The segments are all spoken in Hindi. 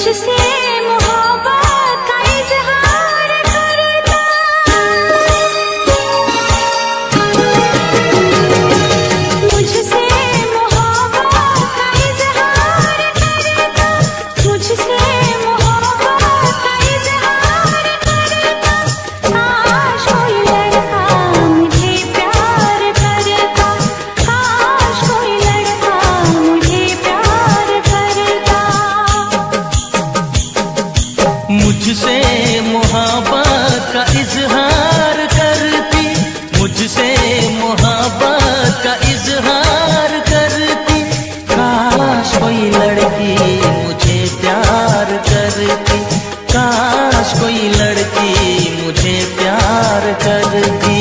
मुझसे मोहब्बत का इजहार करता, मुझसे मोहब्बत का इजहार करता, मुझसे मोहब्बत का इजहार करता। काश कोई लड़का मुझे प्यार करता, काश कोई लड़का मुझे प्यार करता। मुझसे मोहब्बत का इजहार करती, मुझसे मोहब्बत का इजहार करती। काश कोई लड़की मुझे प्यार करती, काश कोई लड़की मुझे प्यार करती।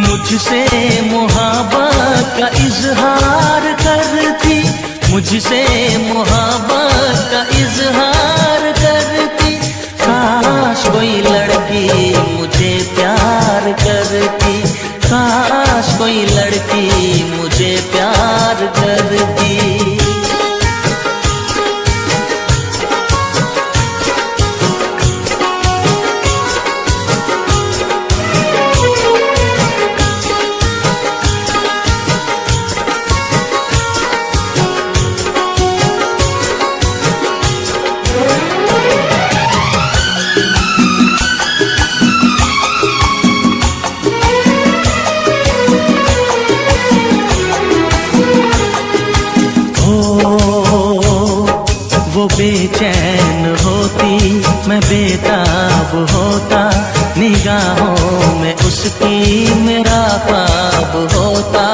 मुझसे मोहब्बत का इजहार करती, मुझसे मोहब्बत का इजहार करती। काश कोई लड़की मुझे प्यार करती, काश कोई लड़की मुझे प्यार करती। वो बेचैन होती, मैं बेताब होता, निगाहों में उसकी मेरा ख्वाब होता।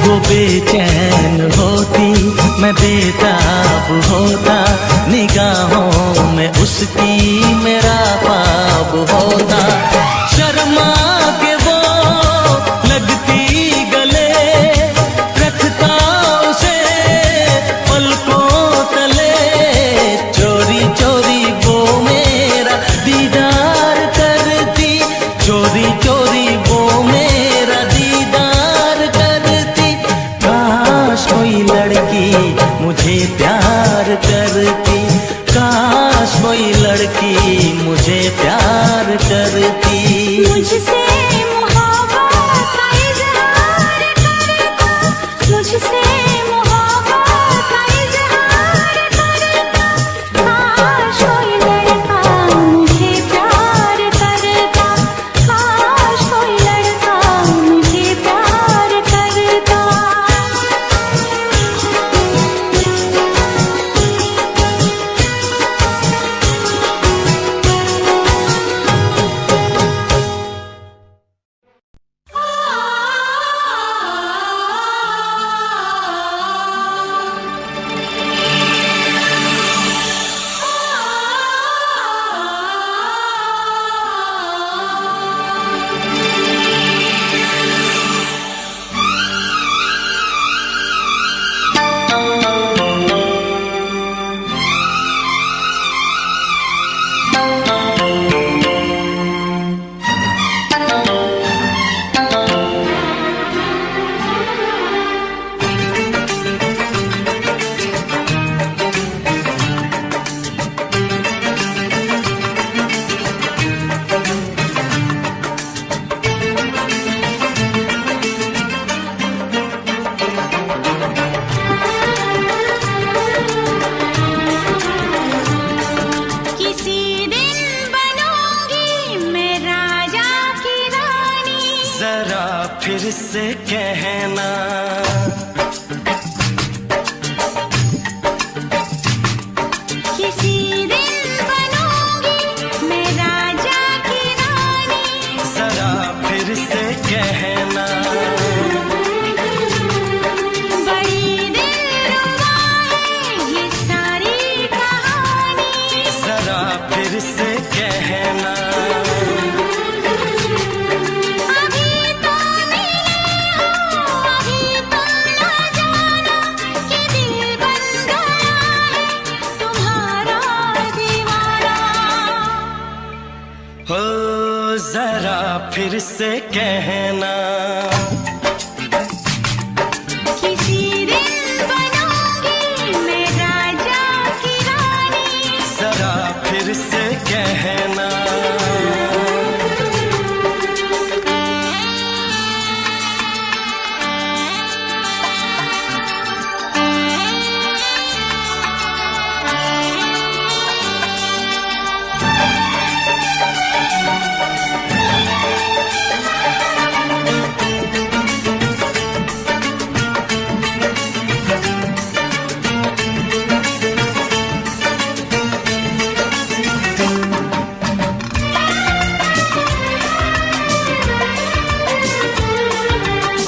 वो बेचैन होती, मैं बेताब होता, निगाहों में उसकी मेरा ख्वाब होता। शर्मा के वो लगती मुझे प्यार करती, काश कोई लड़की मुझे प्यार करती। मुझसे मोहब्बत का इजहार करता, मुझसे मोहब्बत का इजहार करता। काश कोई लड़का मुझे प्यार करता, काश कोई लड़का मुझे प्यार करता। फिर से कहना। किसी दिन बनूंगी मैं राजा की रानी, जरा फिर से कहना। बड़ी दिलरुबा है ये सारी कहानी, जरा फिर से कहना। अभी तो मिले हो, अभी तो ना जाना कि दिल बन गया है तुम्हारा दीवाना। हो जरा फिर से कहना। किसी दिन बनूंगी मैं राजा की रानी, जरा फिर से कहना।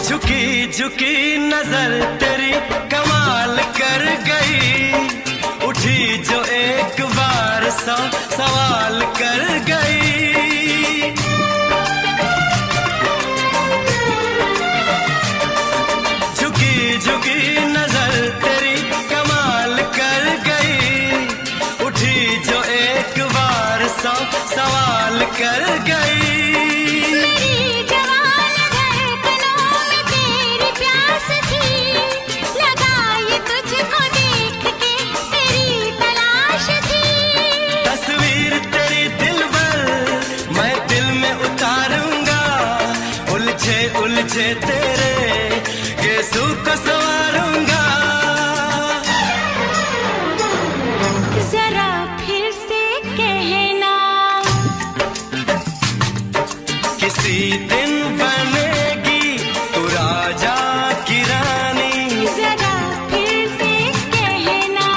झुकी झुकी नजर तेरी कमाल कर गई, उठी जो एक बार सौ सवाल कर गई। झुकी झुकी नजर तेरी कमाल कर गई, उठी जो एक बार सौ सवाल कर गई। मेरी जवान धड़कनों में तेरी प्यास थी, लगाई तुझको देख के तेरी तलाश थी। तस्वीर तेरी दिल भर मैं दिल में उतारूंगा, उलझे उलझे तेरे गेसू को संवारूंगा। जरा फिर से कहना, किसी दिन बनेगी तू राजा की रानी, जरा फिर से कहना।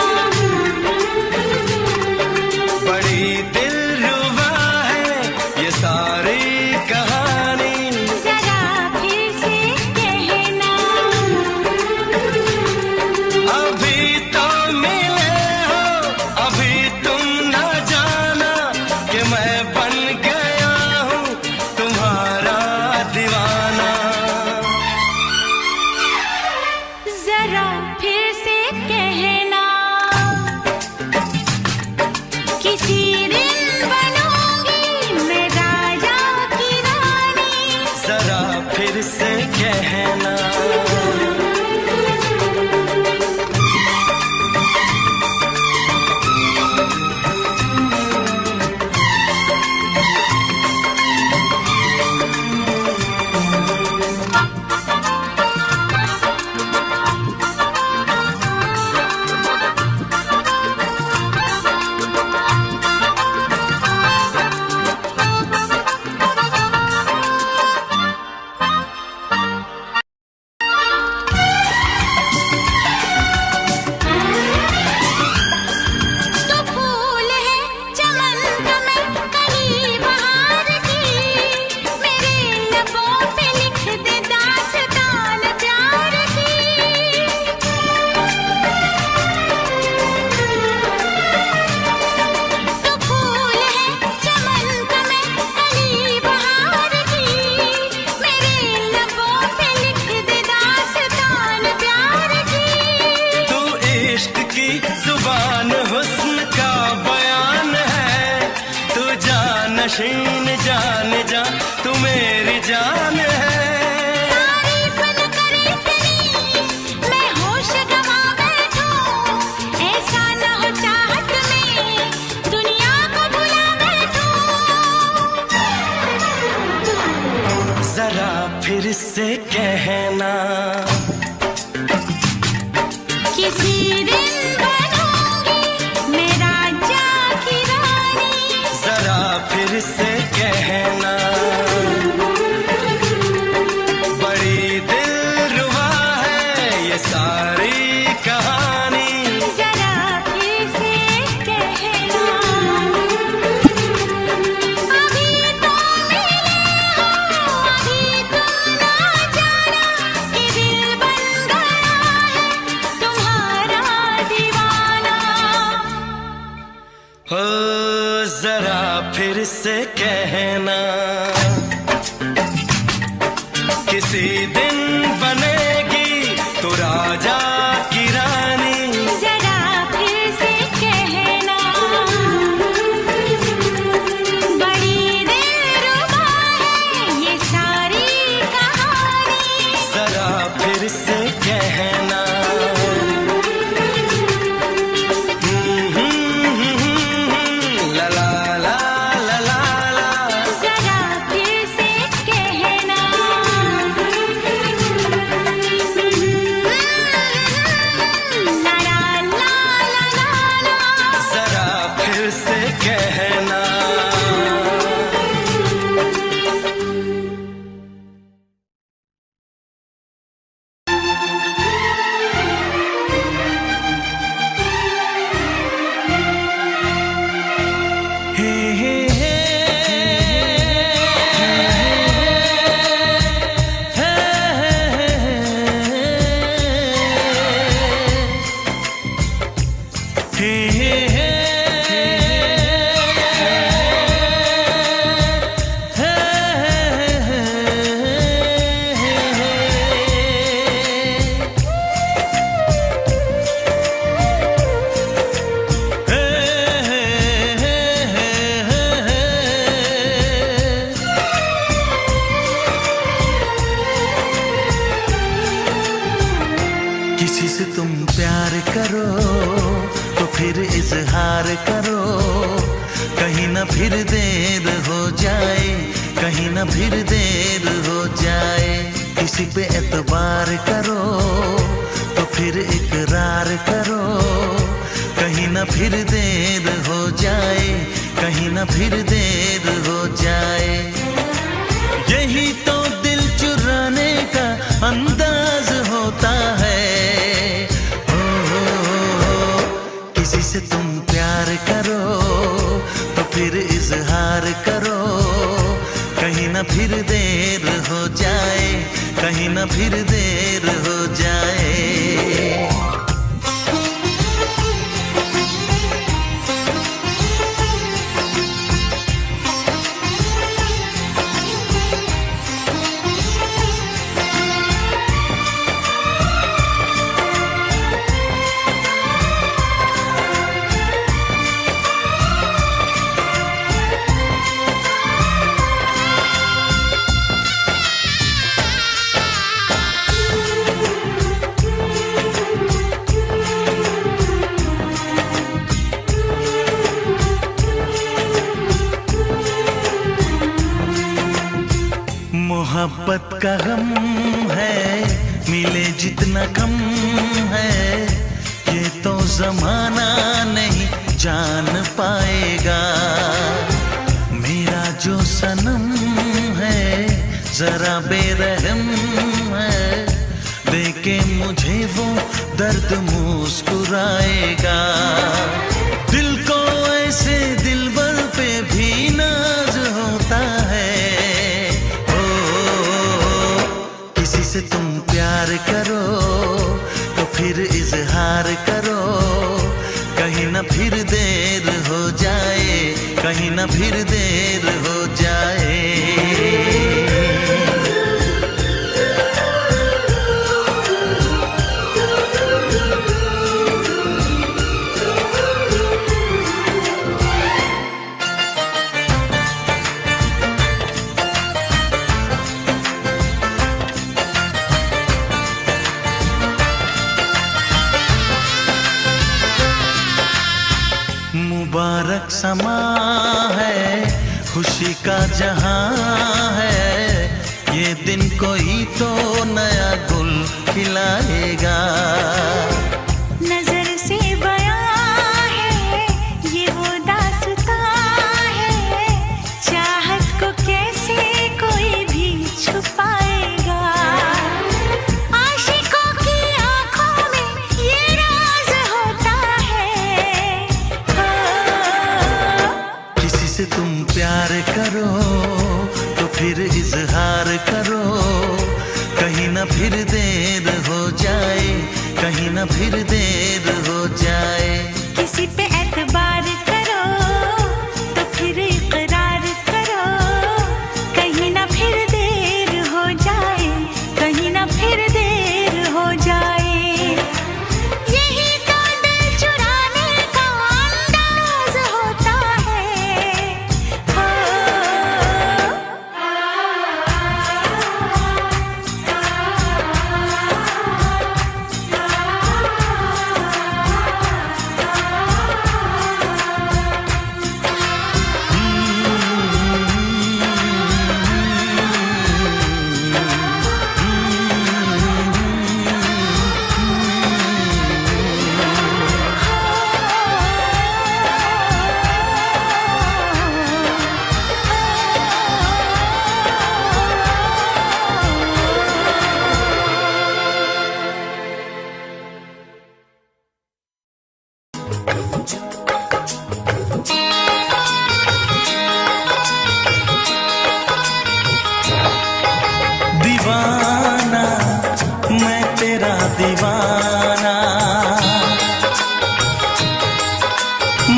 बड़ी दिलरुबा है ये सारी कहानी। जरा फिर से कहना, अभी तो मिले हो, अभी तुम न जाना कि मैं बन गया हूँ तुम्हारा दीवाना। जरा फिर से कहना, किसी दिन बनूंगी मैं राजा की रानी, जरा फिर से कहना। तो फूल है चमन का मैं कली बहार की, मेरे लबों पे लिख दे दास्तान प्यार की। तो फूल है चमन का मैं कली बहार की, मेरे लबों पे लिख दे दास्तान प्यार की। तू इश्क की जुबान हुस्न का बयान है, तू जानशीन जान जा तू मेरी जान है। तारीफ न करे इतनी मैं होश गवा बैठूं, ऐसा न हो चाहत में दुनिया को भुला बैठूं। जरा फिर से कहना, किसी दिन बनूंगी मैं राजा की रानी, जरा फिर से कहना। बड़ी जरा फिर से कहना, किसी दिन बनेगी तू राजा की रानी। जरा फिर से कहना, बड़ी दिलरुबा है ये सारी कहानी। जरा फिर से कहना, ला ला ला ला ला ला। जरा फिर से कहना, ला ला ला ला ला। जरा फिर से कहना। हे हे हे किसी से तुम प्यार करो तो फिर इजहार करो, कहीं ना फिर देर हो जाए, कहीं ना फिर देर हो जाए। किसी पे एतबार करो तो फिर इकरार करो, कहीं ना फिर देर हो जाए, कहीं ना फिर देर हो जाए। यही तो दिल चुराने का अंदाज होता है। किसी से तुम प्यार करो तो फिर इजहार करो, कहीं ना फिर देर हो जाए, कहीं ना फिर देर हो जाए। मोहब्बत का गम है, मिले जितना कम है, ये तो जमाना नहीं जान पाएगा। मेरा जो सनम है जरा बेरहम है, देके मुझे वो दर्द मुस्कुराएगा। दिल को ऐसे दिलबर पे भी नाज होता है। किसी से तुम प्यार करो तो फिर इजहार करो, कहीं ना फिर देर हो जाए, कहीं ना फिर देर हो जाए। मुबारक समा है, खुशी का जहां है, ये दिन कोई तो नया गुल खिलाएगा। नजर से बयां है ये वो दास्तां है, चाहत को कैसे कोई भी छुपाएगा। आशिकों की आंखों में ये राज होता है। किसी से तुम प्यार करो तो फिर इजहार करो, कहीं ना फिर देर हो जाए, कहीं ना फिर देर हो जाए। किसी पे एतबार करो तो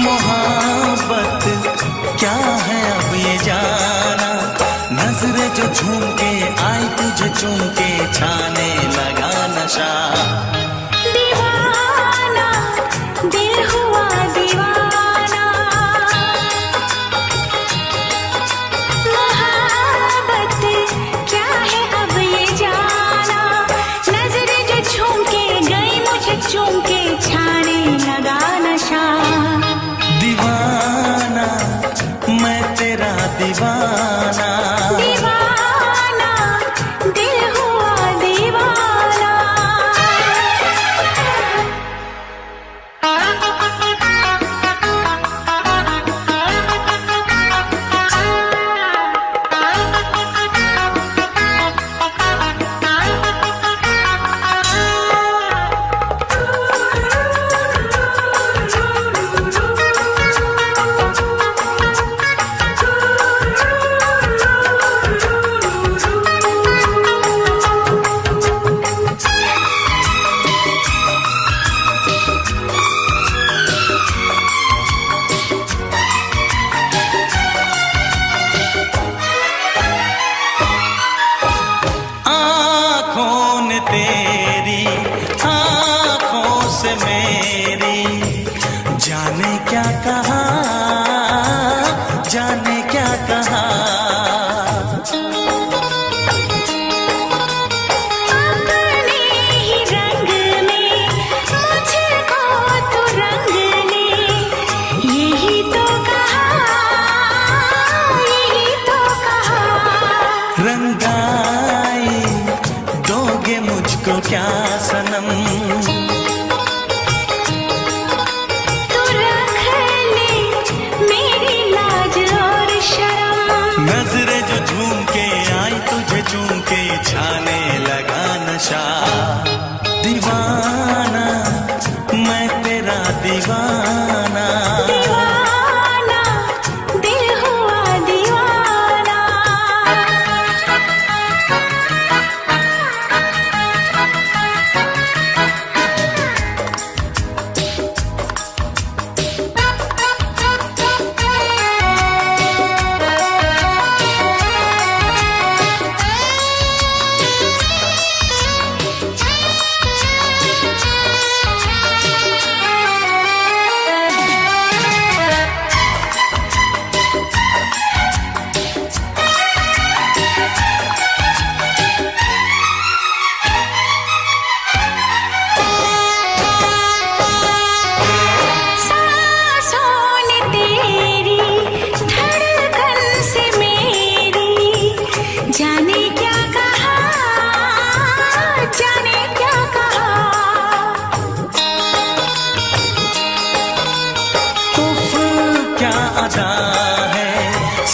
मोहब्बत क्या है अब ये जाना, नजरें जो झूम के आई तुझे चूम के छाने लगा नशा। दीवाना दिल हुआ दीवाना, मोहब्बत क्या है अब ये जाना, नजरें जो झूम के गई मुझे चूम के छाने लगा नशा। दीवाना मैं तेरा दीवाना, दीवाना दिल हुआ दीवाना। तेरी आँखों से मेरी जाने क्या कहा, जाने क्या कहा। अपने ही रंग में मुझको तो रंग ले, यही तो कहा, यही तो कहा। रंगाई दोगे मुझको क्या सनम, तू रख ले मेरी लाज और शर्म, नजरें जो झूम के आई तुझे चूम के छाने लगा नशा। दीवाना मैं तेरा दीवाना, दीवाना दिल हुआ दीवाना। जाने क्या कहा, जाने क्या कहा। उफ क्या अदा है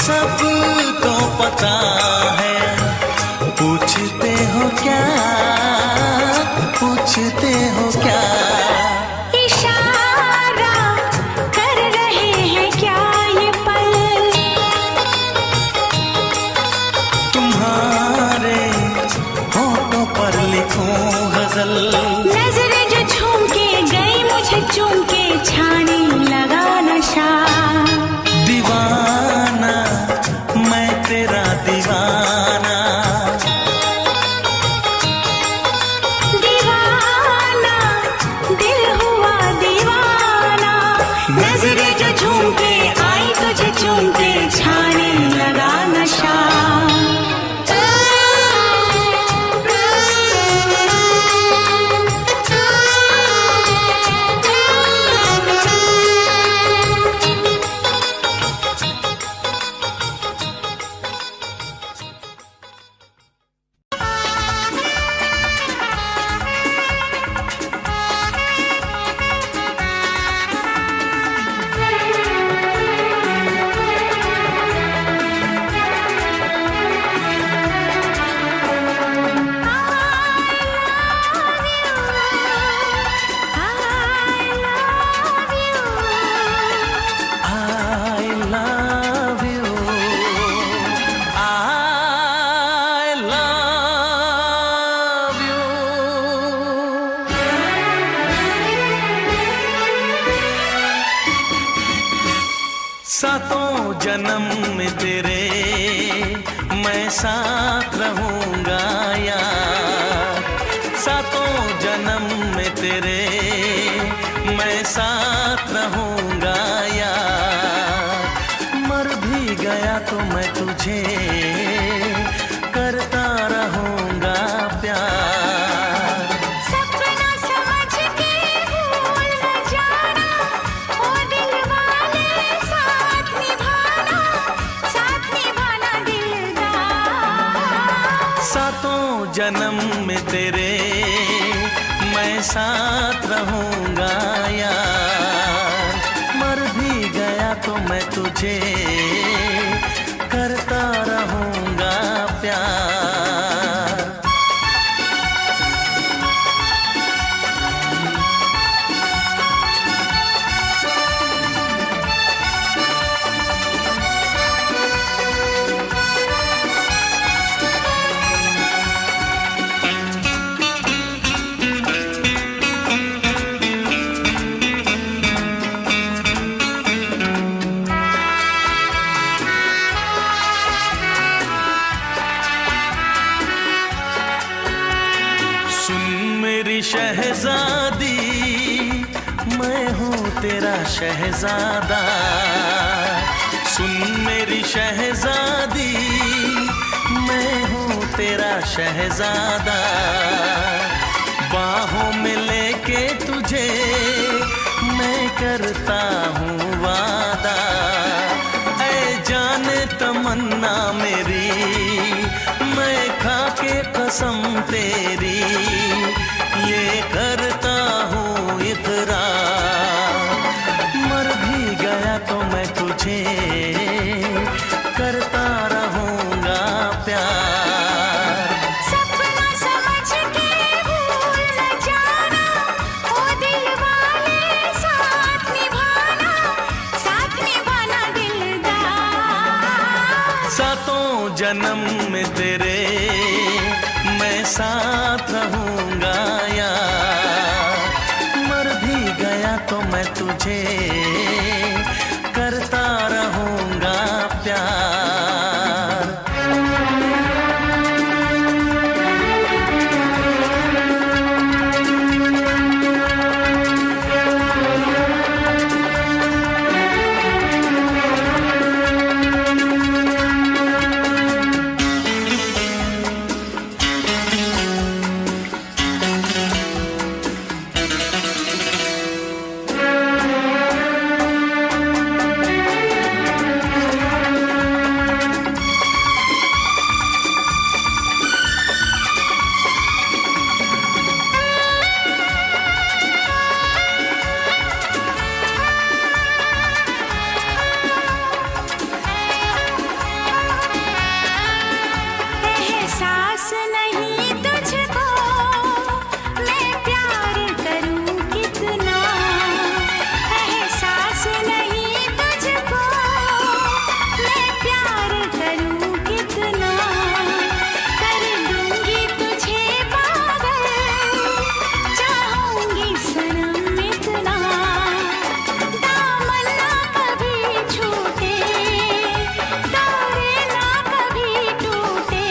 सबको पता है, पूछते हो क्या, पूछते हो क्या। इशारा कर रहे हैं क्या ये पल, तुम्हारे होठों पर लिखूं गजल, नजरें जो झूम के गई मुझे चूम के छाने लगा नशा। दीवाना मैं तेरा दीवाना, दीवाना दिल हुआ दीवाना, नजरें जो झूम के आई तुझे चूम के छाने लगा नशा। सातों जन्म में तेरे मैं साथ रहूंगा यार, सातों जन्म में तेरे मैं साथ रहूंगा यार। मर भी गया तो मैं तुझे करता रहूंगा प्यार। सपना समझ के भूल न जाना, ओ दिल वाले साथ निभाना दिलदार। सातों जन्म में तेरे मैं साथ रहूंगा यार, मर भी गया तो मैं तुझे करता रहूंगा प्यार। शहजादी मैं हूँ तेरा शहजादा, सुन मेरी शहजादी मैं हूँ तेरा शहजादा। बाहों में लेके तुझे मैं करता हूँ वादा, ऐ जाने तमन्ना मेरी मैं खा के कसम तेरी ये करता हूँ इकरार। मर भी गया तो मैं तुझे करता रहूंगा प्यार। सपना समझ के भूल न जाना, ओ दिल वाले साथ निभाना दिलदार। सातों जन्म में तेरे मैं साथ रहूंगा यार, मर भी गया तो मैं तुझे करता रहूंगा प्यार। एहसास नहीं तुझको मैं प्यार करूं कितना, एहसास नहीं तुझको मैं प्यार करूं कितना। कर दूंगी तुझे पागल, चाहूंगी सनम इतना। दामन ना कभी छूटे, तारे ना कभी टूटे,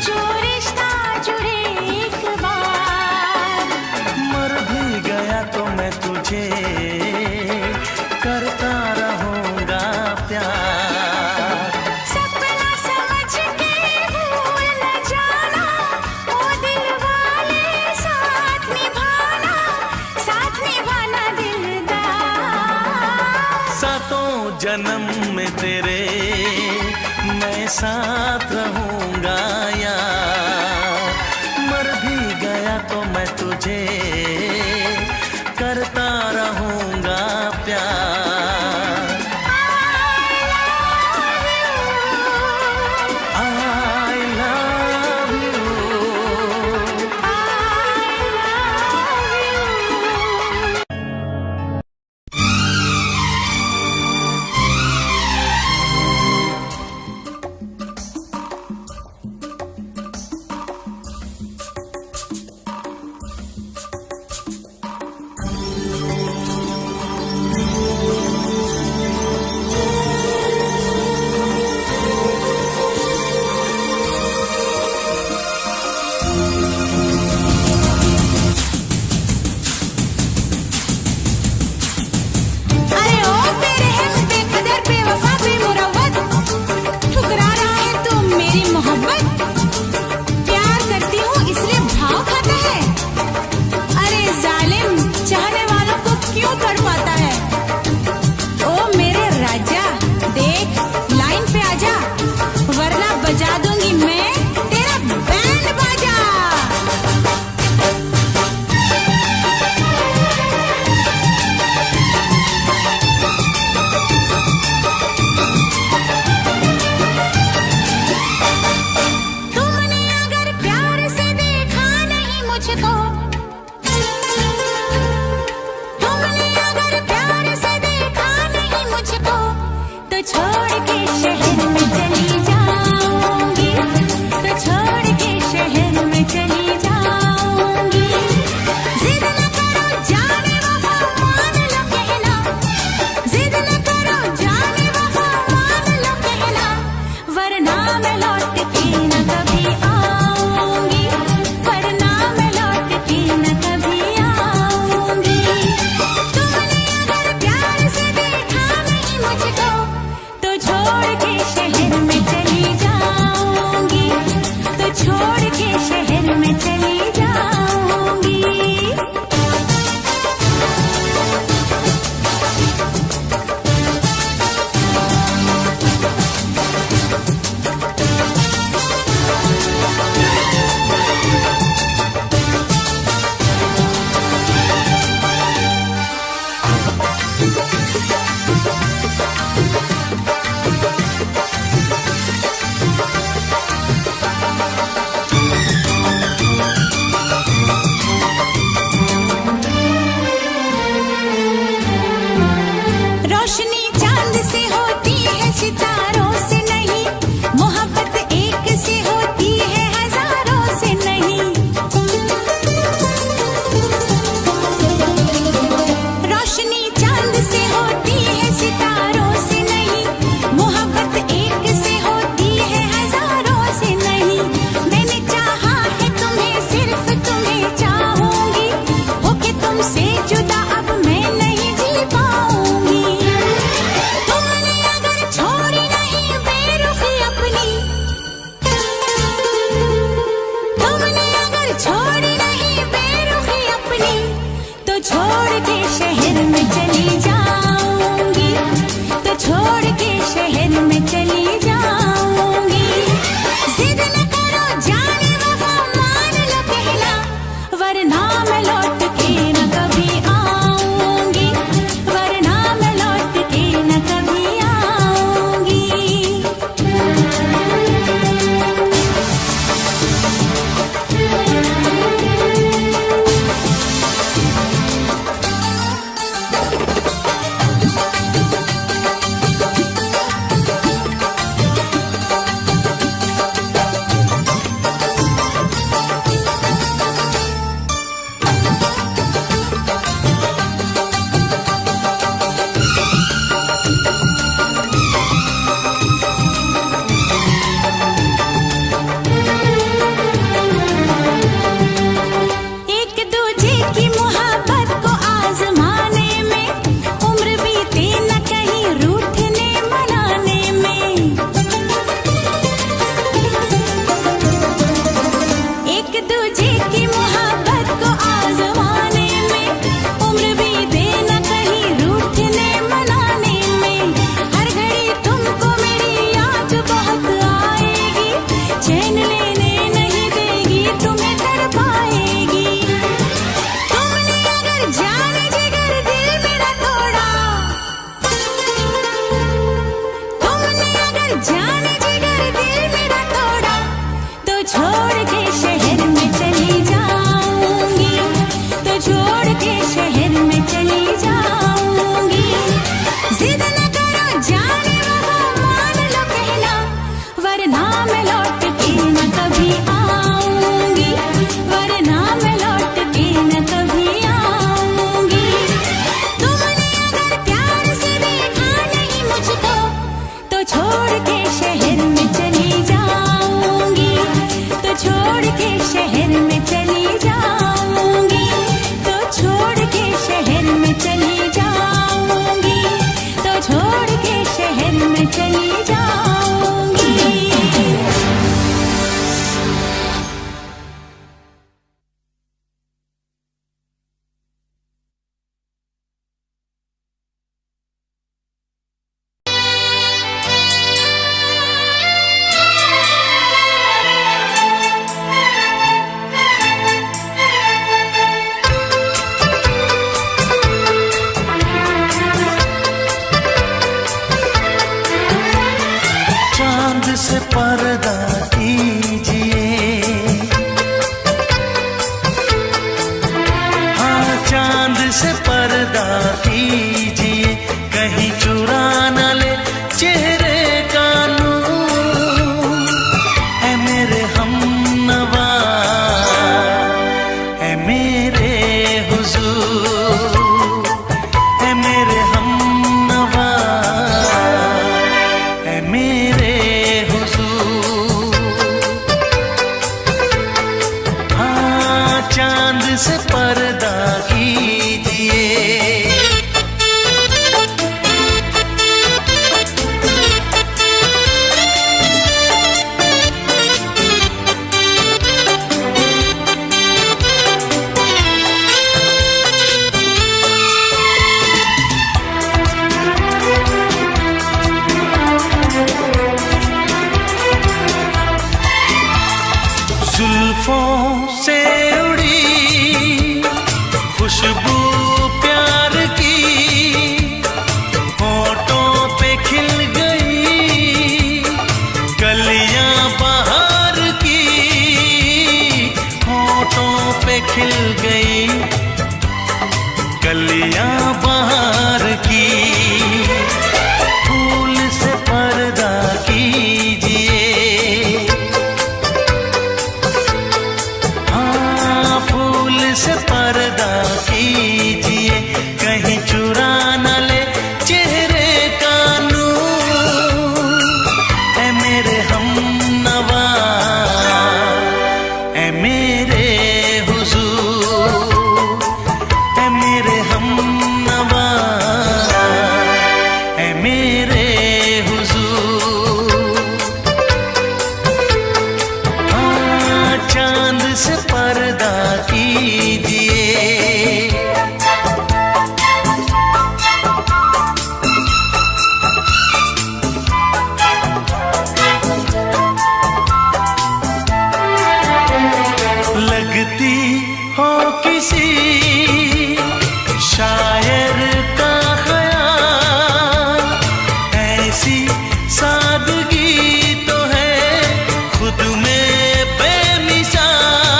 जो रिश्ता जुड़े एक बार। मर भी गया तो मैं तुझे करता रहूंगा प्यार। सपना समझ के भूल न जाना, ओ दिल वाले साथ निभाना दिलदार। सातों जन्म में तेरे मैं साथ रहूंगा यार, मर भी गया तो मैं तुझे करता रहूंगा प्यार। I love you। चली जाऊंगी। चांद से पर्दा कीजिए, हाँ चांद से पर्दा कीजिए, कहीं चुरा न ले चेहरे का नूर। ऐ मेरे हमनवा, ऐ मेरे हुजूर, ऐ मेरे हमनवा, ऐ मेरे चांद से पर्दा कीजिए। जुल्फों से उड़ी खुशबू प्यार की, होठों पे खिल गई कलियां बहार की, होठों पे खिल गई कलियां बहार की। फूल से पर्दा कीजिए, से पर्दा कीजिए, कहीं चुरा न ले चेहरे का नूर। ऐ मेरे हमनवा, ऐ मेरे हुजूर, ऐ मेरे हमनवा, ऐ मेरे हुजूर। हाँ चांद से पर्दा कीजिए। लगती हो किसी शायर का ख्याल, ऐसी सादगी तो है खुद में बेमिसाल,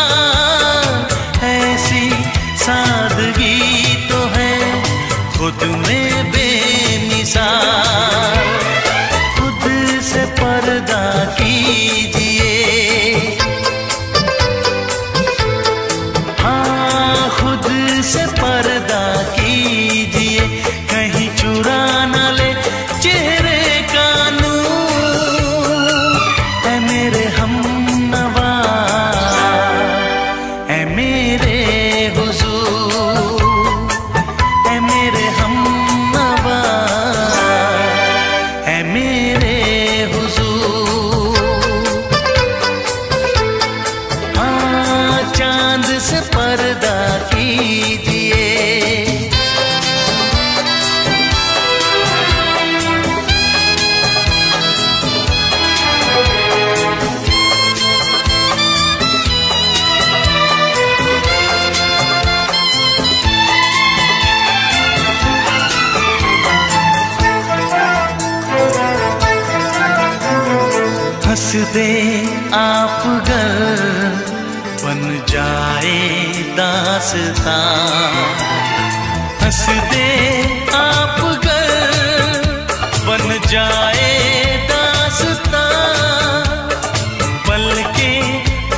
ऐसी सादगी तो है खुद में बेमिसाल। खुद से पर्दा कीजिए, हाँ खुद से पर्दा कीजिए, कहीं चुरा न ले चेहरे का नूर। ऐ मेरे हमनवा, ऐ मेरे हुजूर, ऐ मेरे हमनवा, ऐ मेरे हुजूर। हाँ चांद से पर्दा कीजिए। हंस दे आप गर बन जाए दास्तां, हंस दे आप गर बन जाए दास्तां। पलकें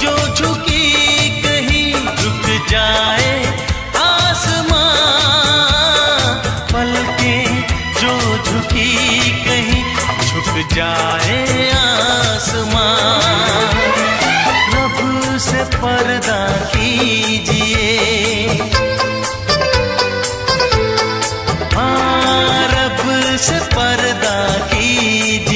जो झुकी कहीं झुक जाए आसमां, पलकें जो झुकी कहीं झुक जाए आसमां। रब से पर्दा कीजिए, हाँ रब से पर्दा कीजिए,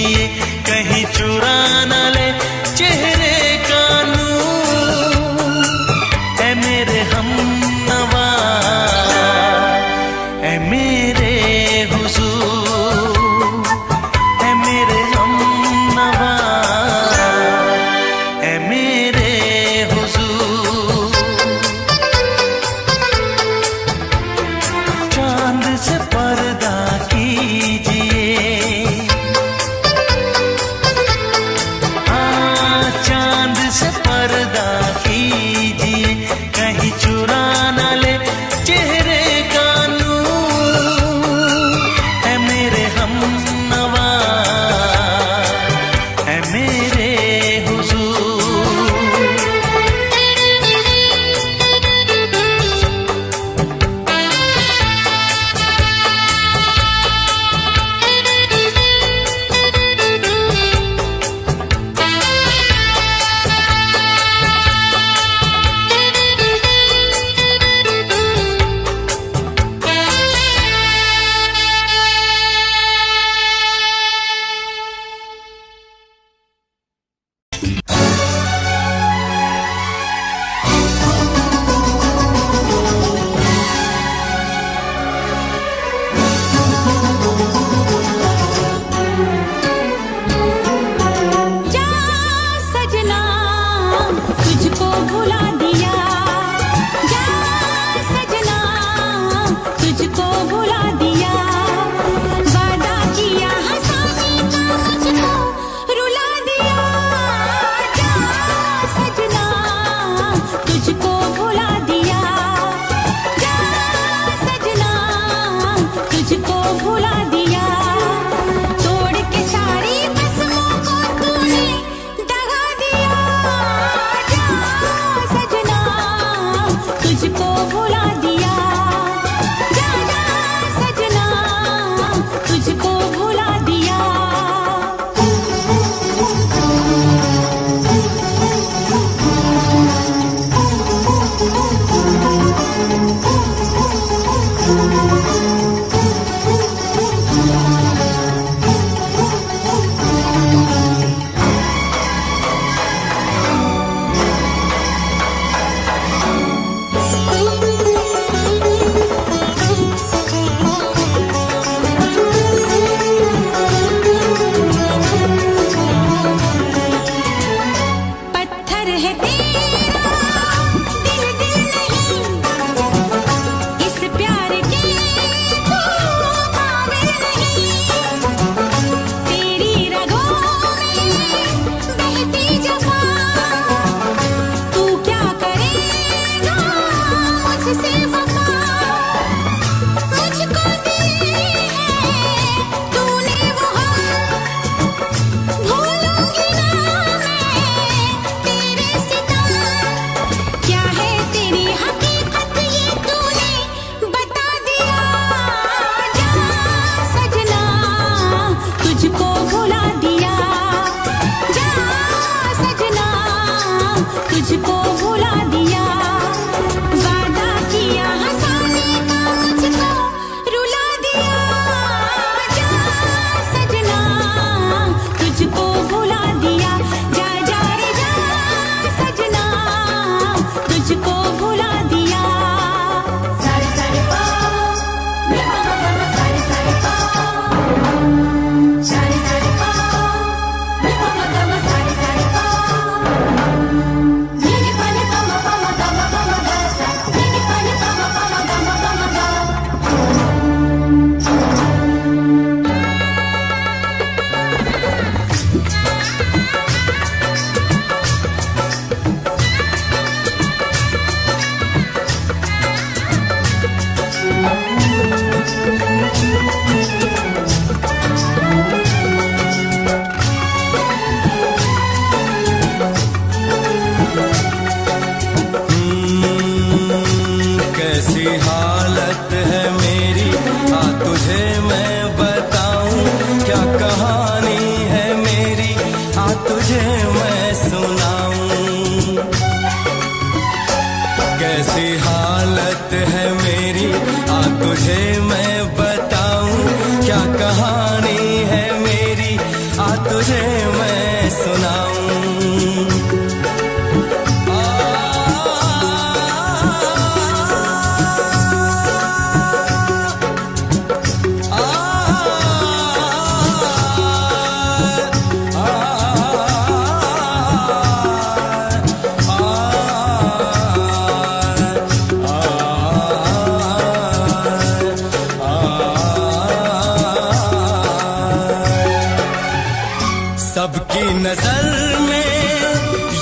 नजर में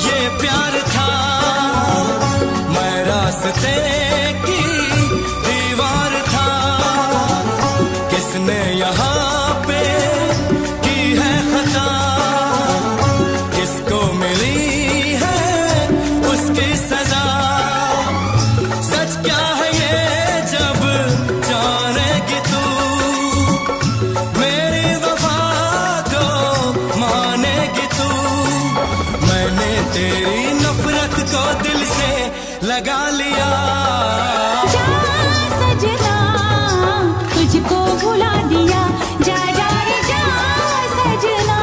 ये प्यार था, मैं रास्ते की दीवार था। किसने यहाँ पे की है खता, किसको मिली है उसकी सजा। सच क्या है ये जब जानेगी तू, मेरी वफा को मानेगी तू। मैंने तेरी नफरत को दिल से लगा लिया। जा सजना तुझको भुला दिया, जा जा रे जा सजना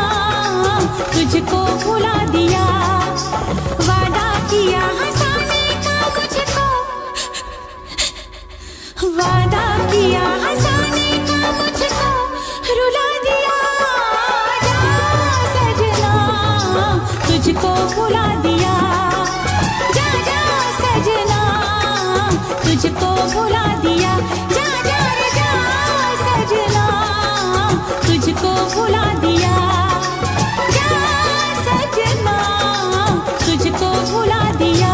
तुझको भुला दिया। वादा किया हंसाने का मुझको, वादा किया हंसाने का मुझको रुला दिया। जा सजना तुझको भुला दिया, जा जा सजना तुझको भुला दिया। जा जा रे जा सजना तुझको भुला दिया, जा सजना तुझको भुला दिया।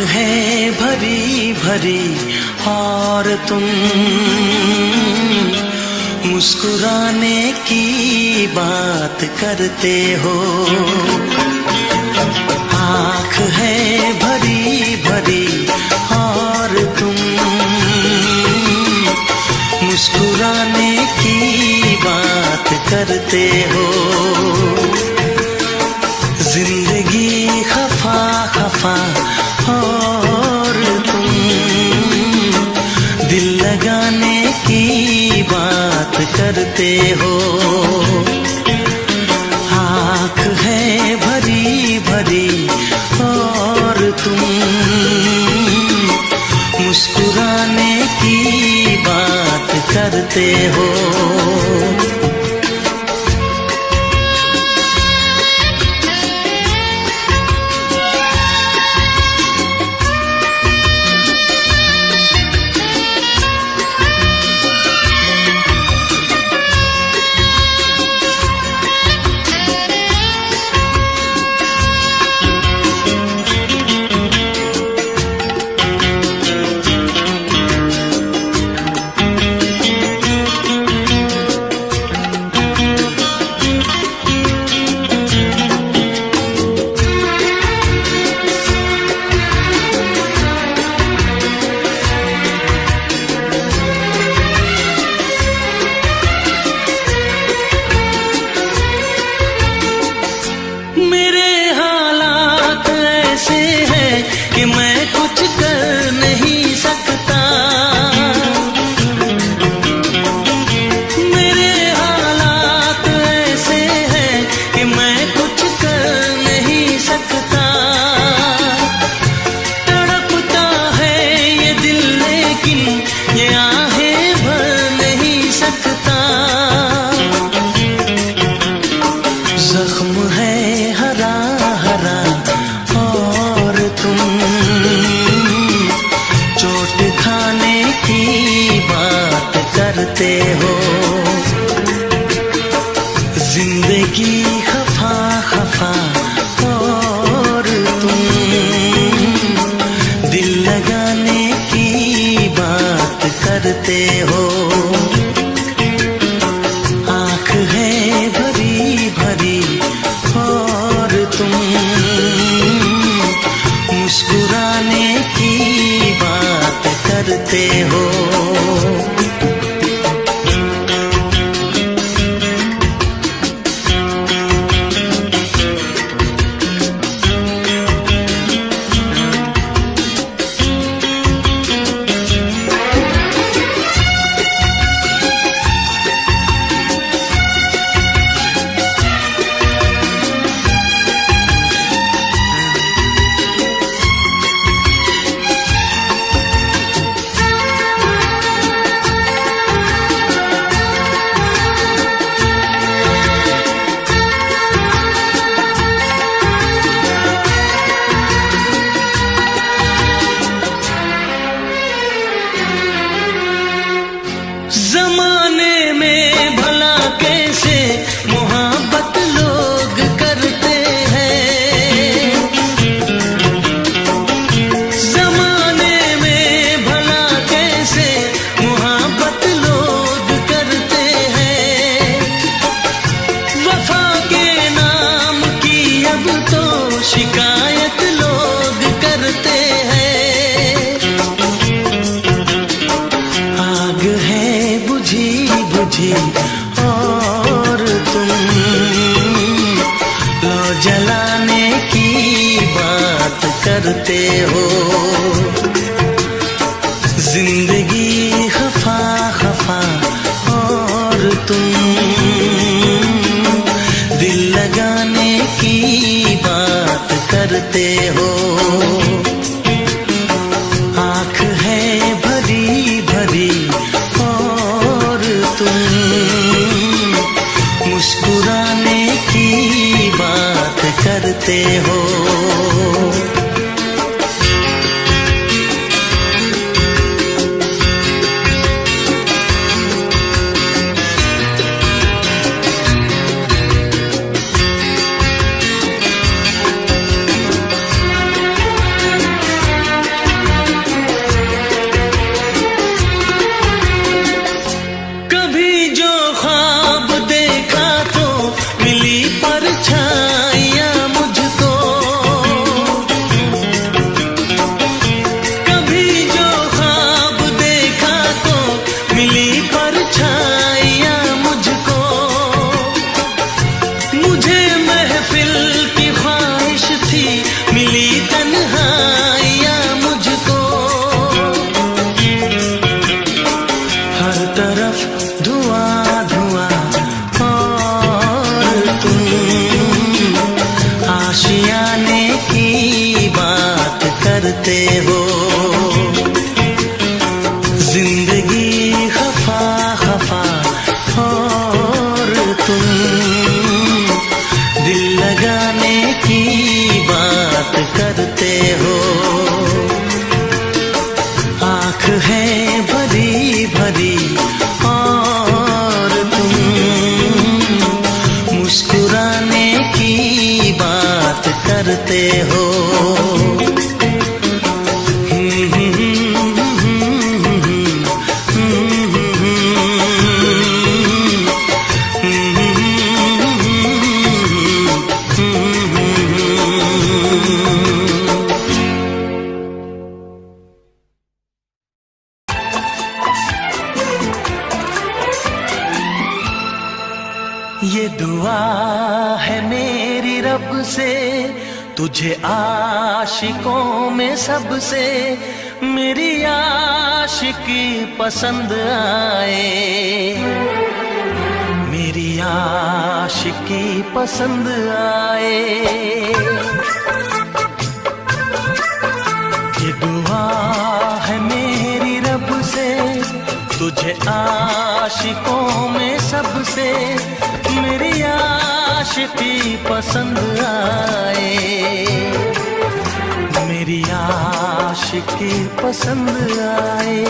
है भरी भरी और तुम मुस्कुराने की बात करते हो। आँख है भरी भरी और तुम मुस्कुराने की बात करते हो। जिंदगी खफा खफा और तुम दिल लगाने की बात करते हो। आँख है भरी भरी और तुम मुस्कुराने की बात करते हो। करते हो। जिंदगी खफा खफा और तुम दिल लगाने की बात करते हो। आँख है भरी भरी और तुम मुस्कुराने की बात करते हो। जमाने में भला कैसे मोहब्बत लोग करते हैं। जमाने में भला कैसे मोहब्बत लोग करते हैं। वफा के नाम की अब तो शिकायत लोग करते हैं। आग है बुझी बुझी और तुम लो जलाने की बात करते हो। जिंदगी खफा खफा और तुम दिल लगाने की बात करते हो। आँख है भरी भरी और तुम मुस्कुराने की बात करते हो। कभी जो ख्वाब देखा तो मिली परछाइयाँ मुझको। कभी जो ख्वाब देखा तो मिली परछाइयाँ मुझको। मुझे महफिल की ख्वाहिश थी मिली तन्हाइयाँ मुझको। हर तरफ धुआं धुआं और तुम आशियाने की बात करते हो। जिंदगी खफा खफा और तुम दिल लगाने की बात करते हो। आँख है भरी भरी और तुम मुस्कुराने की बात करते हो। ये दुआ है मेरी रब से तुझे आशिकों में सबसे मेरी आशिकी पसंद आए। मेरी आशिकी पसंद आए। ये दुआ है मेरी रब से तुझे आशिकों में सबसे मेरी आशिकी पसंद आए। मेरी आशिकी पसंद आए।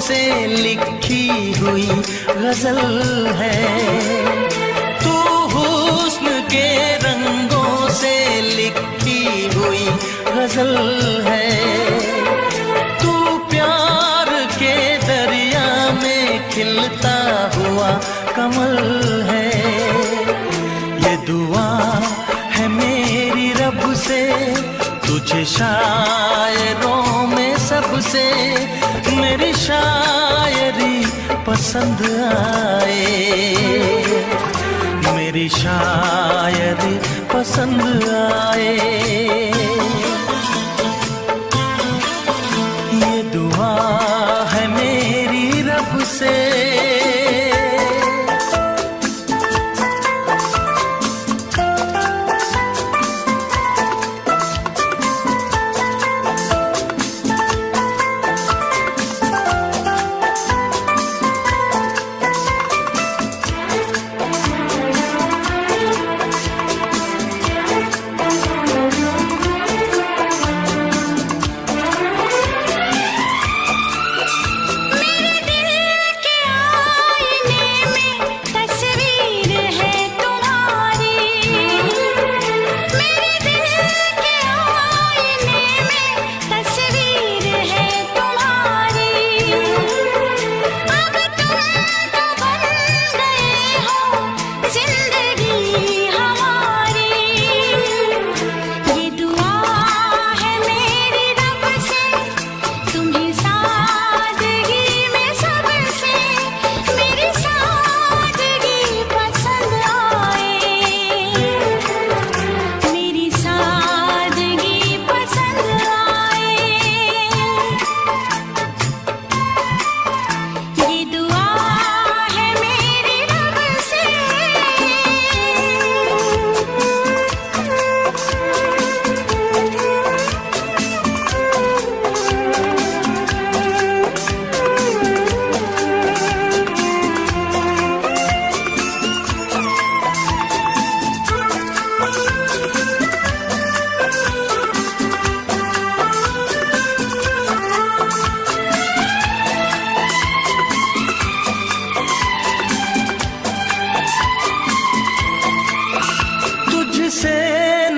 से लिखी हुई गजल है। तू हुस्न के रंगों से लिखी हुई गजल है। तू प्यार के दरिया में खिलता हुआ कमल है। ये दुआ है मेरी रब से, तुझे शायरों में सबसे मेरी शायरी पसंद आए, मेरी शायरी पसंद आए। ये दुआ है मेरी रब से।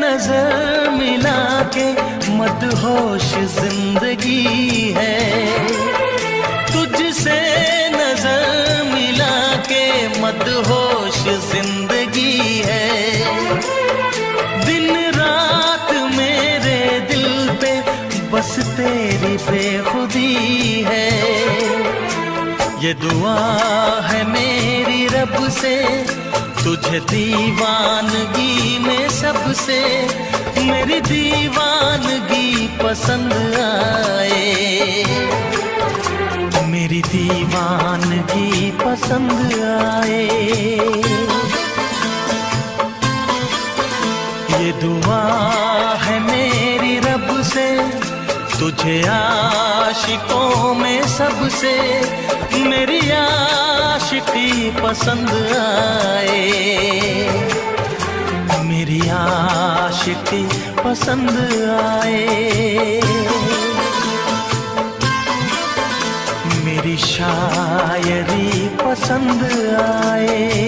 नजर मिला के मदहोश जिंदगी है। तुझसे नजर मिला के मदहोश जिंदगी है। दिन रात मेरे दिल पे बस तेरी बेखुदी है। ये दुआ है मेरी रब से, तुझे दीवानगी में सबसे मेरी दीवानगी पसंद आए, मेरी दीवानगी पसंद आए। ये दुआ है मेरी रब से, तुझे आशिकों में सबसे मेरी आशिकी पसंद आए, मेरी आशिकी पसंद आए। मेरी शायरी पसंद आए।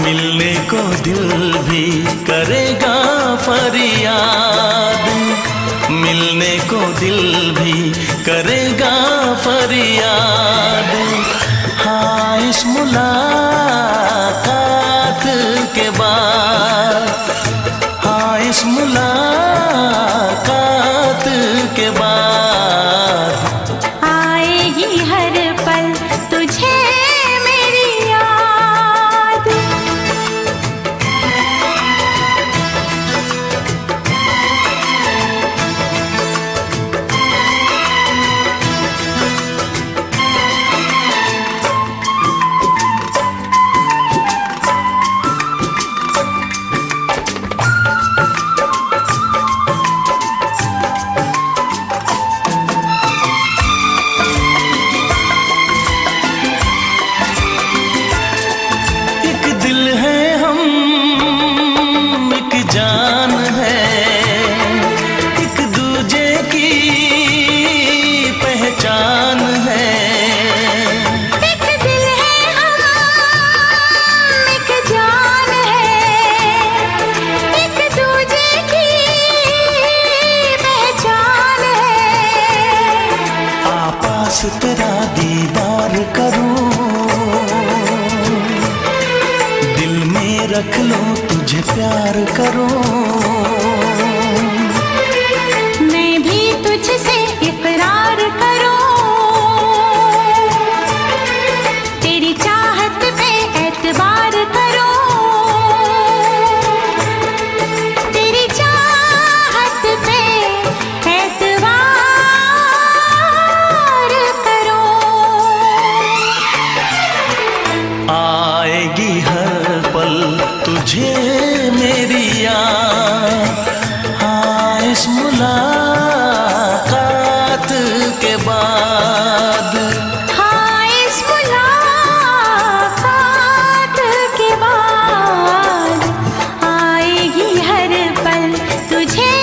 मिलने को दिल भी करेगा फरियाद, मिलने को दिल भी करेगा फरियाद। मुलाकात के बाद, हाँ इस मुलाकात के बाद आएगी हर पल तुझे मेरी याद। एक दिल है हम, एक जान है, एक दूजे की पहचान है। एक दिल है हम, एक जान है, एक दूजे की पहचान है। आपास तेरा दीदार करूं, दिल में रख लूं तुझे प्यार करूं। मैं भी तुझसे इकरार करूं, तेरी चाहत पे एतबार करूं, तेरी चाहत पे एतबार करूं। आएगी हर पल तुझे मेरी याद, हाँ इस मुलाकात के बाद। हाँ इस मुलाकात के बाद आएगी हर पल तुझे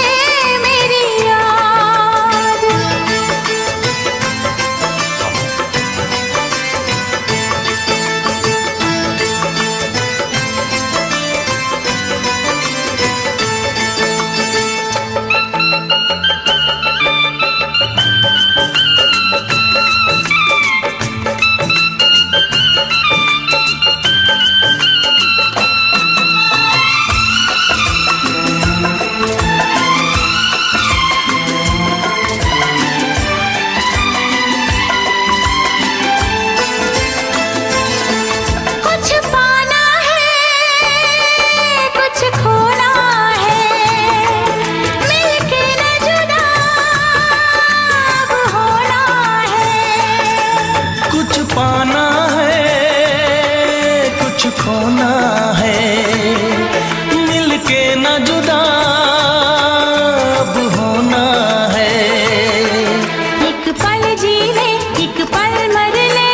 मेरी याद। कुछ पाना है, कुछ खोना है, मिलके न जुदा अब होना है। कुछ पाना है, कुछ खोना है, मिलके न जुदा अब होना है। एक पल जी ले, एक पल मर ले,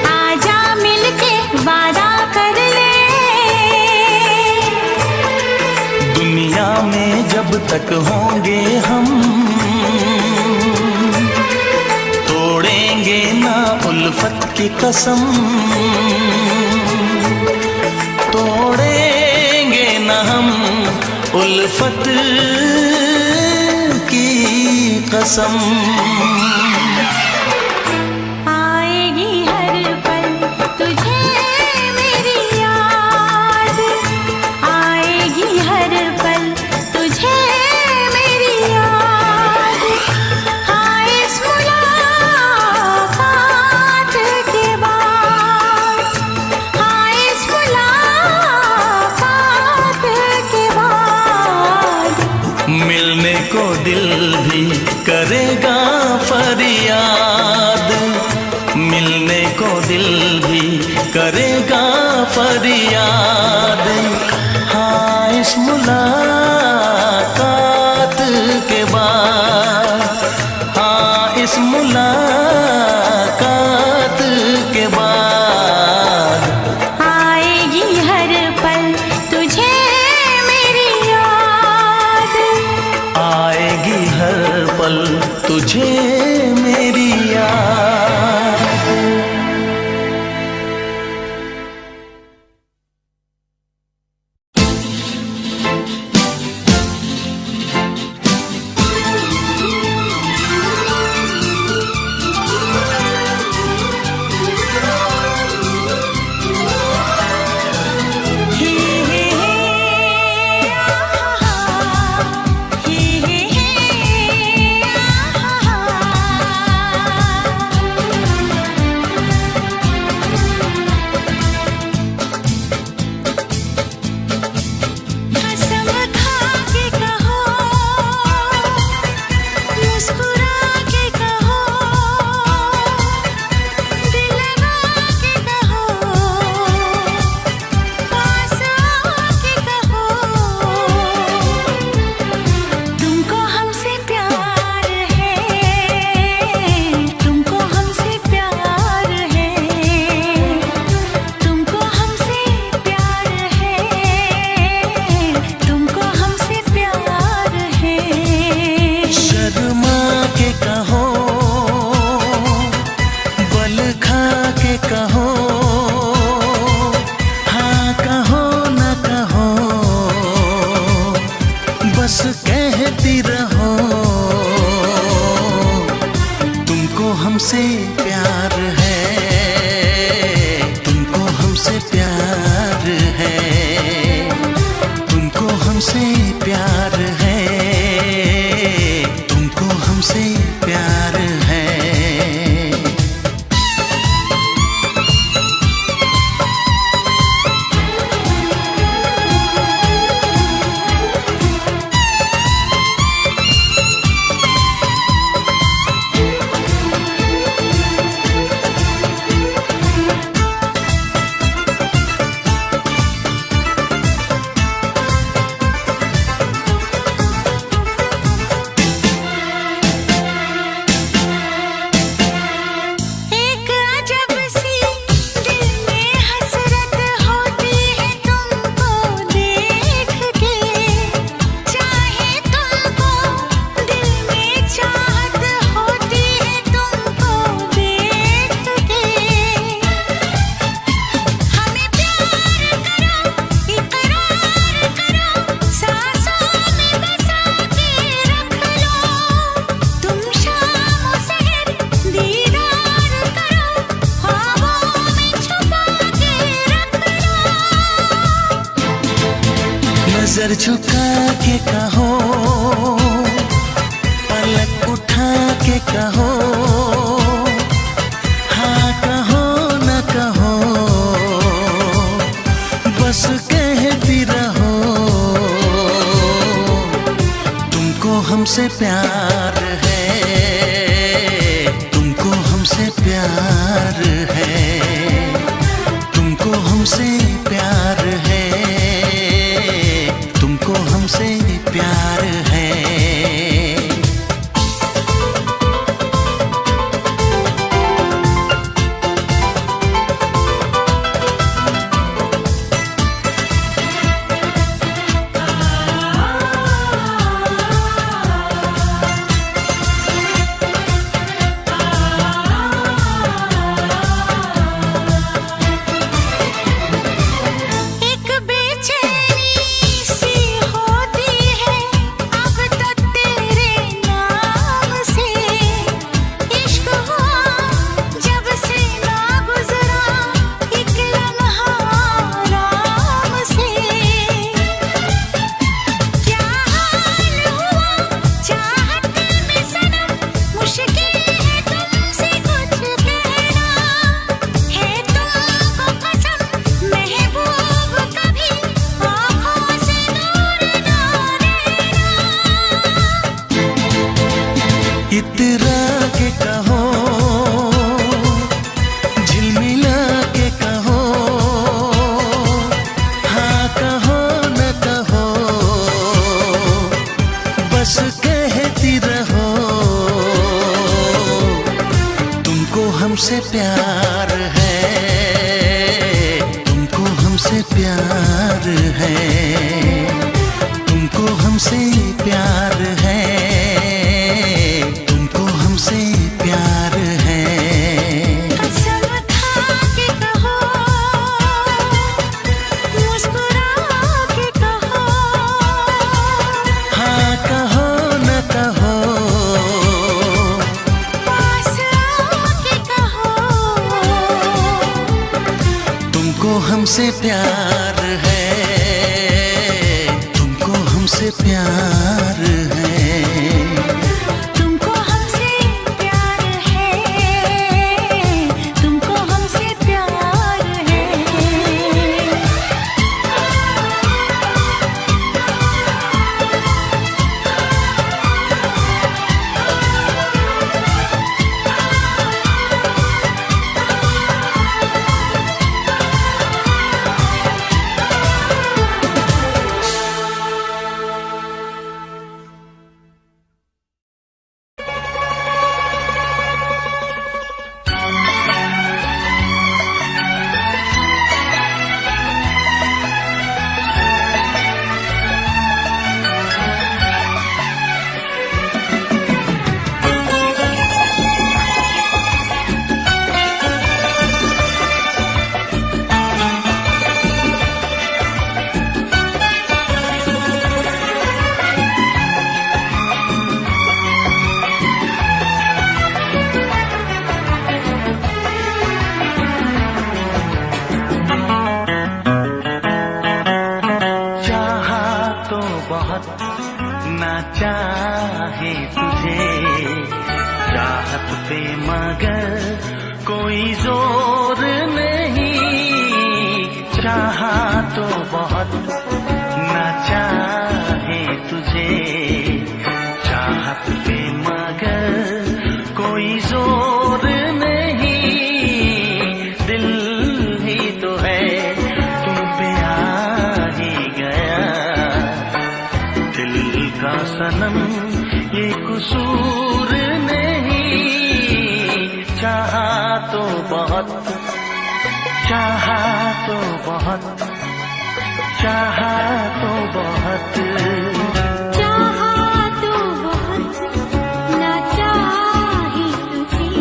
आजा मिलके वादा कर ले। दुनिया में जब तक होंगे हम, तोड़ेंगे ना उल्फत की कसम, तोड़ेंगे ना हम उल्फत की कसम। आएगी हर पल तुझे मेरी याद, आएगी हर पल तुझे मेरी याद। हाँ इस मुलाकात के बाद, हाँ इस मुलाकात के बाद मिलने को दिल भी करेगा फरियाद, मिलने को दिल भी करेगा फरियाद। हाँ इस मुलाकात के बाद, हाँ इस मुलाकात के बाद आएगी हर पल तुझे मेरी याद। आएगी हर पल तुझे बस कहती रहो तुमको हमसे प्यार है, तुमको हमसे प्यार है, तुमको हमसे प्यार है, तुमको हमसे प्यार है। नजर झुका के कहो, पलक उठा के कहो, हाँ कहो न कहो, बस कहती रहो तुमको हमसे प्यार है, तुमको हमसे प्यार है, तुमको हमसे प्यार है, तुमको हमसे प्यार है। इतरा के कहो, झिलमिला के कहो, हाँ कहो न कहो, बस कहती रहो तुमको हमसे प्यार है, तुमको हमसे प्यार है, तुमको हमसे प्यार है, तुमको हमसे प्यार है। कसम खा के कहो, मुस्कुरा के कहो, हाँ कहो न कहो, पास आके कहो, तुमको हमसे प्यार है, तुमको हमसे प्यार है। तुमको हमसे प्यार है, तुमको हमसे प्यार है। चाहे तुझे चाहत पे मगर कोई जोर नहीं, चाहा तो बहुत ना चाहे तुझे चाहत पे मगर कोई जोर नहीं, दिल ही तो है तुम पे आ ही गया, दिल का सनम ये कसूर नहीं, चाहा तो बहुत, चाहा तो बहुत, चाहा तो बहुत, चाहा तो बहुत ना चाहे तुझे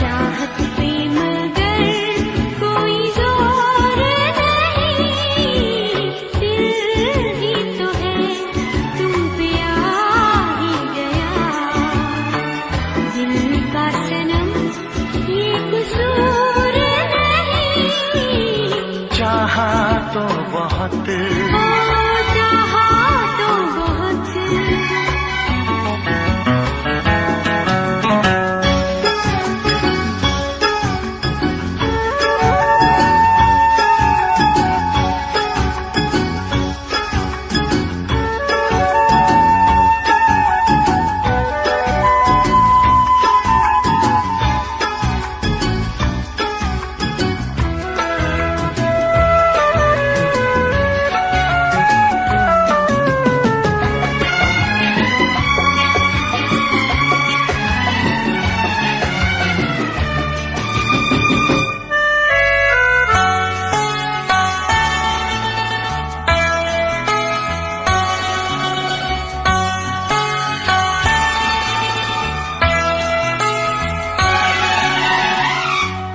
चाहत पे मगर कोई जोर नहीं, दिल ही तो है तुम पे आ ही गया, दिल का सनम ये कसूर नहीं, चाहा तो बहुत, चाहा तो बहुत।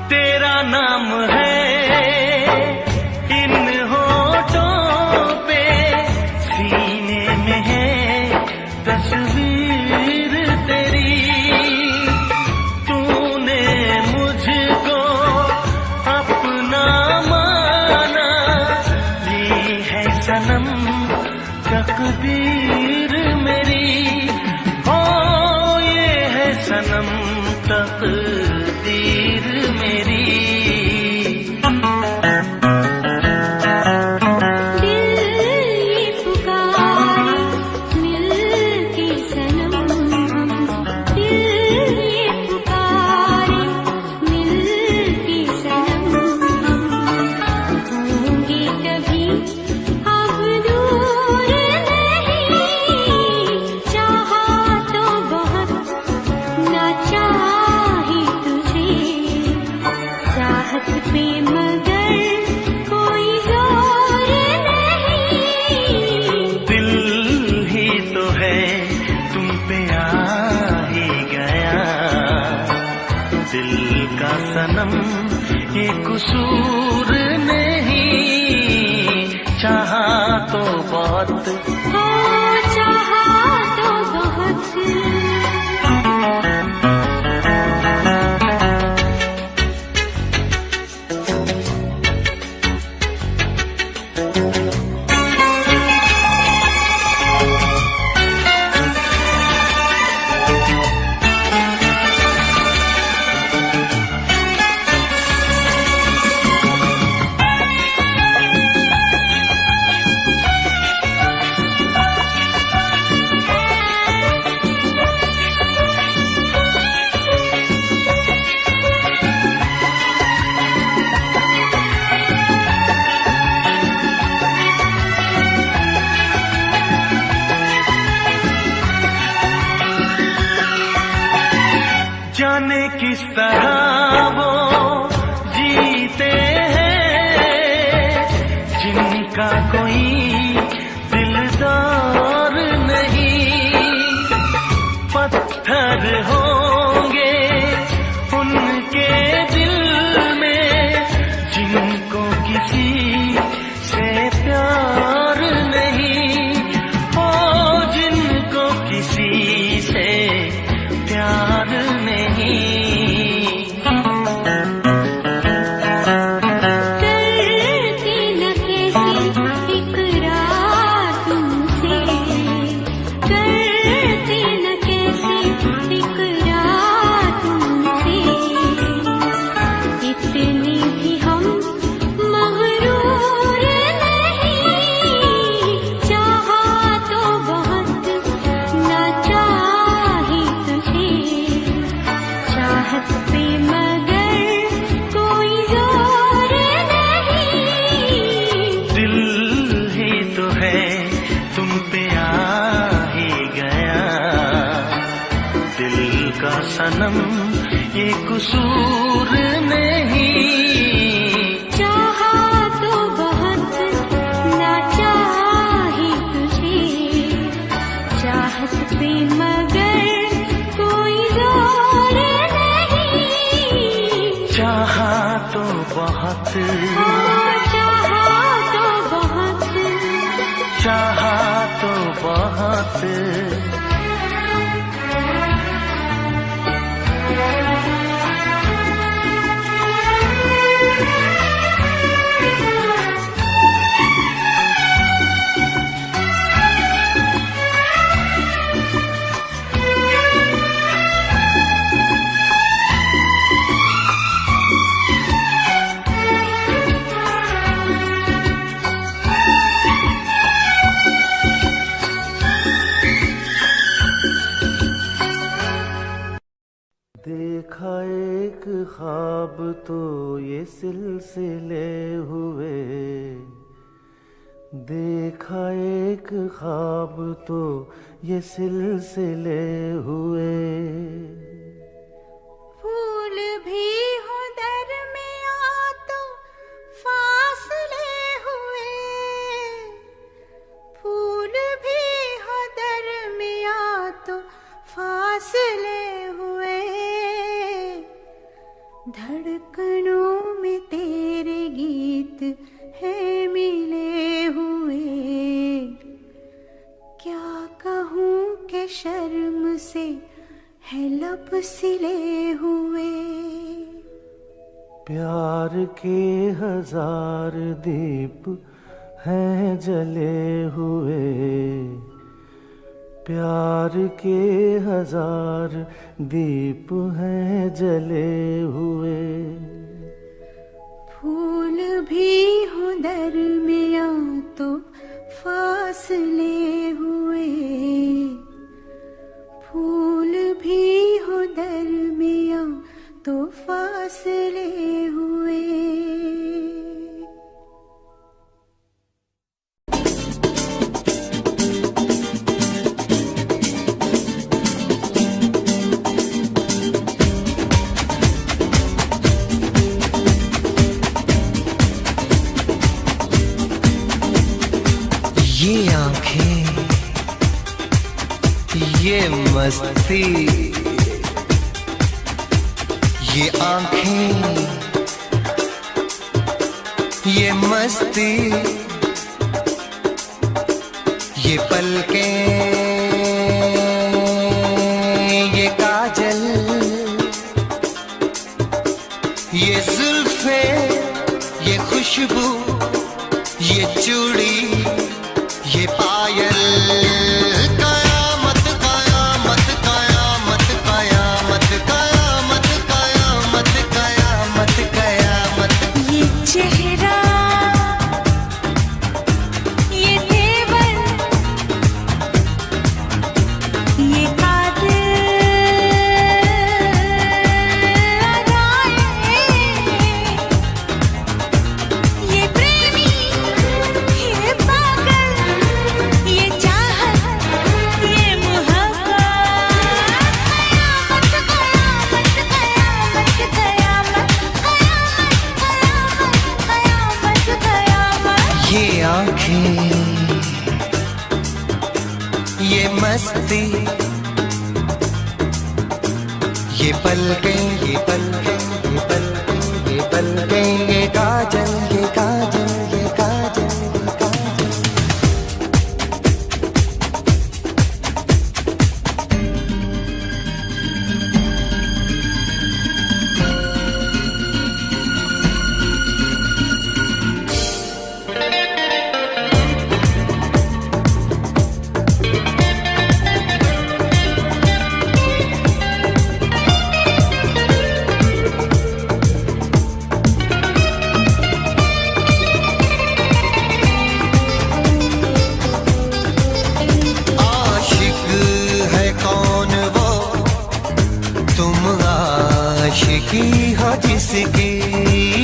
तेरा नाम है इन होठों पे, सीने में है तस्वीर तेरी, तूने मुझको अपना माना, ये है सनम तकदीर मेरी, हो ये है सनम तकदीर मेरी, दिल ये पुकारे मिल के सनम हम, दिल ये पुकारे मिल के सनम हम, होंगे कभी अब दूर नहीं, चाहा तो बहुत ना चाहे तुझे चाहत पे मगर कोई जोर नहीं, दिल ही तो है तुम पे आ ही गया, दिल का सनम ये कसूर नहीं, चाहा तो बहुत, हो चाहा तो बहुत। जाने किस तरह वो जीते हैं जिनका कोई दिलदार नहीं, पत्थर होंगे उनके दिल में जिनको किसी से प्यार नहीं, ओ जिनको किसी से प्यार नहीं, सनम ये कसूर नहीं। चाहा तो बहुत ना चाही तुझे, चाहत पे मगर कोई जोर नहीं। चाहा तो बहुत, चाहा तो बहुत, चाहा तो बहुत। देखा एक ख्वाब तो ये सिलसिले हुए, देखा एक ख्वाब तो ये सिलसिले हुए। फूल भी हो दरमिया तो फासले हुए, फूल भी हो दरमिया तो फासले हुए। धड़कनों में तेरे गीत है मिले हुए। क्या कहूँ कि शर्म से है लब सिले हुए। प्यार के हजार दीप हैं जले हुए, प्यार के हजार दीप हैं जले हुए। फूल भी हो दरमिया तो फासले हुए, फूल भी हो दरमिया तो फासले हुए। ये आंखें, ये मस्ती, ये आंखें, ये मस्ती, ये पलकें, ये काजल, ये जुल्फे, ये खुशबू, ये चूड़ी, ये पायल। कयामत कयामत कयामत कयामत कयामत कयामत कयामत कयामत। ये चेहरा, ये तेवर, ये कातिल अदाएं, ये प्रेमी, ये पागल, ये चाहत, ये मोहब्बत। कयामत कयामत कयामत कयामत कयामत कयामत कयामत। ये आंखें, ये मस्ती, ये पलकें, ये पलकें, ये पलकें, ये पलकें, ये काजल, ये काजल, ये काजल, ये काजल। आशिक है कौन वो, तुम आशिकी हो जिसकी,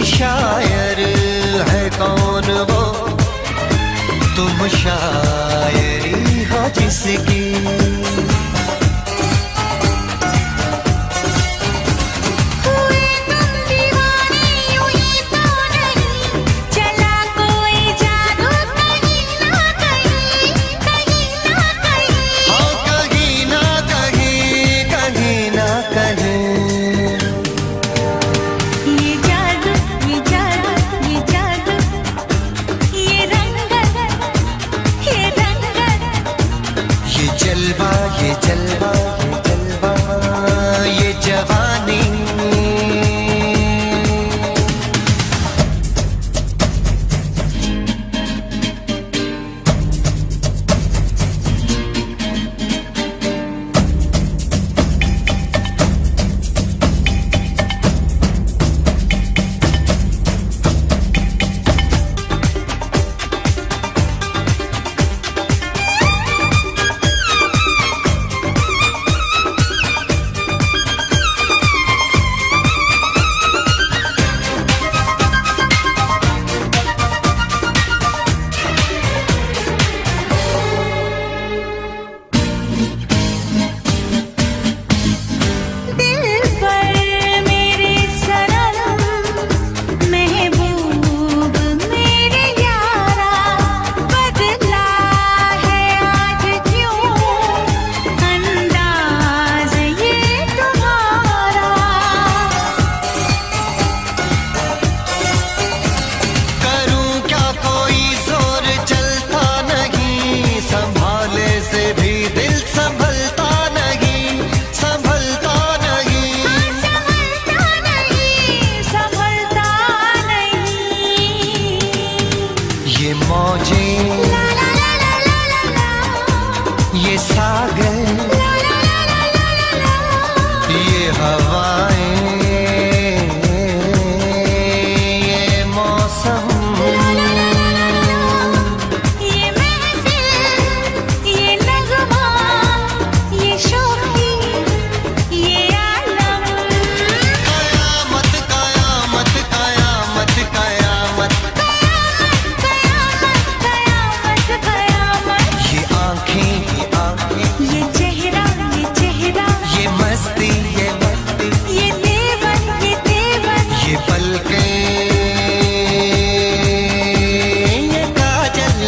शायर है कौन वो, तुम शायरी हो जिसकी। जलवा ये जलवा ये जलवा ये जवानी ये सागर ये हवाएं ये मौसम ये महफिल ये नगमा ये शोखी ये आलम कयामत कयामत कयामत कयामत कयामत कयामत ये आँखें ये चेहरा ये मस्ती ये देवन ये पलकें ये काजल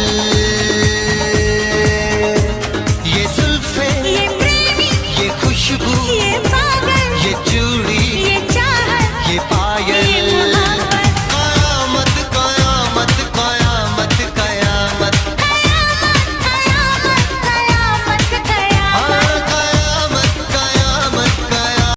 ये जुल्फें ये